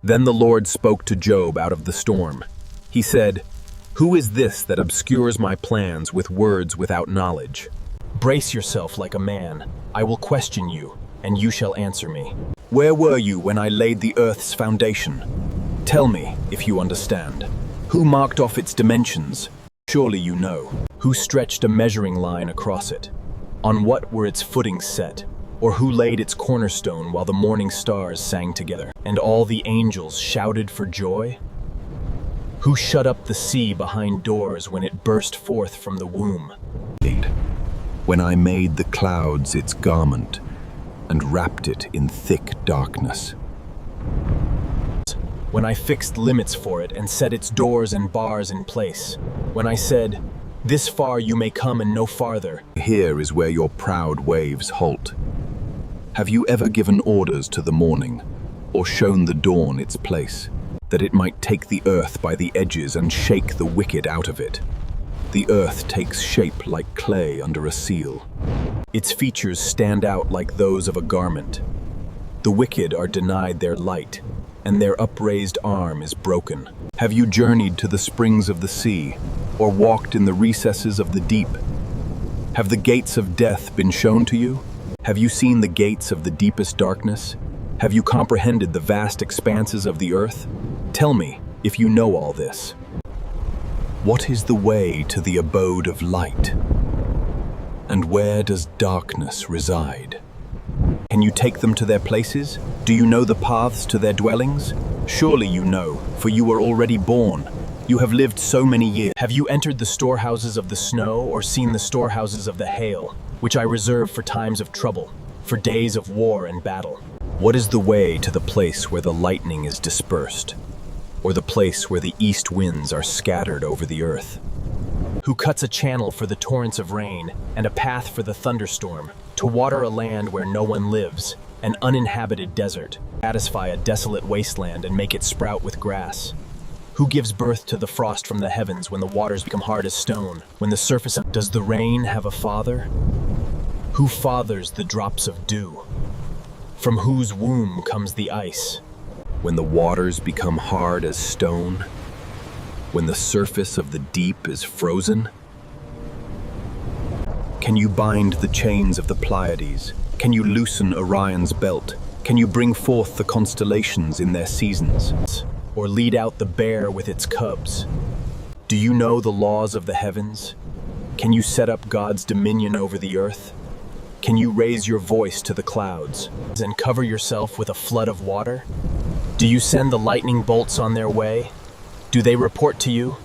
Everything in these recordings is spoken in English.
Then the Lord spoke to Job out of the storm. He said, "Who is this that obscures my plans with words without knowledge? Brace yourself like a man. I will question you, and you shall answer me. Where were you when I laid the earth's foundation? Tell me, if you understand. Who marked off its dimensions? Surely you know. Who stretched a measuring line across it? On what were its footings set? Or who laid its cornerstone while the morning stars sang together, and all the angels shouted for joy? Who shut up the sea behind doors when it burst forth from the womb? When I made the clouds its garment and wrapped it in thick darkness. When I fixed limits for it and set its doors and bars in place. When I said, "This far you may come and no farther." Here is where your proud waves halt. Have you ever given orders to the morning, or shown the dawn its place, that it might take the earth by the edges and shake the wicked out of it? The earth takes shape like clay under a seal. Its features stand out like those of a garment. The wicked are denied their light, and their upraised arm is broken. Have you journeyed to the springs of the sea, or walked in the recesses of the deep? Have the gates of death been shown to you? Have you seen the gates of the deepest darkness? Have you comprehended the vast expanses of the earth? Tell me, if you know all this. What is the way to the abode of light? And where does darkness reside? Can you take them to their places? Do you know the paths to their dwellings? Surely you know, for you were already born. You have lived so many years. Have you entered the storehouses of the snow or seen the storehouses of the hail, which I reserve for times of trouble, for days of war and battle? What is the way to the place where the lightning is dispersed, or the place where the east winds are scattered over the earth? Who cuts a channel for the torrents of rain and a path for the thunderstorm, to water a land where no one lives, an uninhabited desert, satisfy a desolate wasteland and make it sprout with grass? Who gives birth to the frost from the heavens when the waters become hard as stone, when the surface of... Does the rain have a father? Who fathers the drops of dew? From whose womb comes the ice? When the waters become hard as stone? When the surface of the deep is frozen? Can you bind the chains of the Pleiades? Can you loosen Orion's belt? Can you bring forth the constellations in their seasons? Or lead out the bear with its cubs? Do you know the laws of the heavens? Can you set up God's dominion over the earth? Can you raise your voice to the clouds and cover yourself with a flood of water? Do you send the lightning bolts on their way? Do they report to you,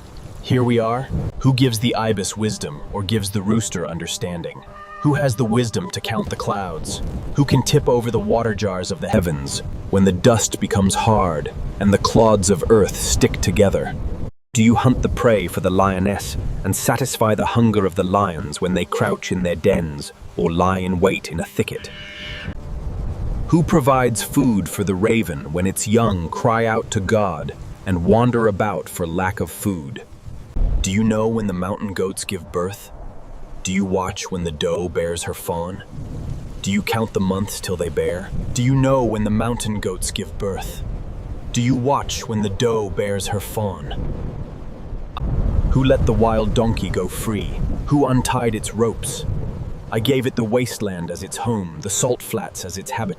"Here we are"? Who gives the ibis wisdom or gives the rooster understanding? Who has the wisdom to count the clouds? Who can tip over the water jars of the heavens when the dust becomes hard and the clods of earth stick together? Do you hunt the prey for the lioness and satisfy the hunger of the lions when they crouch in their dens or lie in wait in a thicket? Who provides food for the raven when its young cry out to God and wander about for lack of food? Do you know when the mountain goats give birth? Do you watch when the doe bears her fawn? Do you count the months till they bear? Do you know when the mountain goats give birth? Do you watch when the doe bears her fawn? Who let the wild donkey go free? Who untied its ropes? I gave it the wasteland as its home, the salt flats as its habitat.